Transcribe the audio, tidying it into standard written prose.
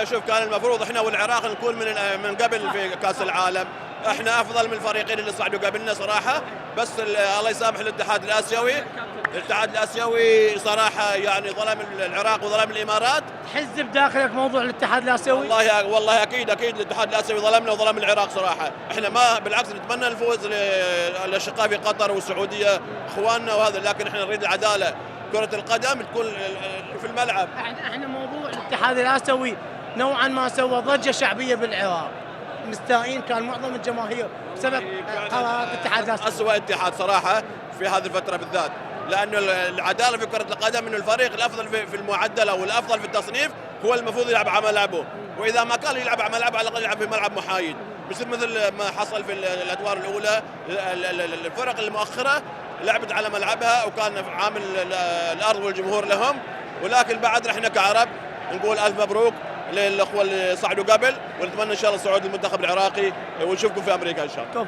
شوف، كان المفروض احنا والعراق نكون من قبل في كاس العالم. احنا افضل من الفريقين اللي صعدوا قبلنا صراحه، بس الله يسامح الاتحاد الاسيوي. الاتحاد الاسيوي صراحه يعني ظلم العراق وظلم الامارات. تحز بداخلك موضوع الاتحاد الاسيوي؟ والله اكيد الاتحاد الاسيوي ظلمنا وظلم العراق صراحه. احنا ما بالعكس نتمنى الفوز للاشقاء في قطر والسعوديه اخواننا وهذا، لكن احنا نريد العداله. كره القدم تكون في الملعب. احنا موضوع الاتحاد الاسيوي نوعا ما سوى ضجه شعبيه بالعراق، مستائين كان معظم الجماهير بسبب قرارات الاتحاد الاسيوي. اسوء اتحاد صراحه في هذه الفتره بالذات، لانه العداله في كره القدم انه الفريق الافضل في المعدل او الافضل في التصنيف هو المفروض يلعب على ملعبه، واذا ما كان يلعب على ملعبه على الاقل يلعب في ملعب محايد، مثل ما حصل في الادوار الاولى. الفرق المؤخره لعبت على ملعبها وكان عامل الارض والجمهور لهم، ولكن بعد احنا كعرب نقول الف مبروك للاخوه اللي صعدوا قبل، ونتمنى ان شاء الله صعود المنتخب العراقي، ونشوفكم في امريكا ان شاء الله.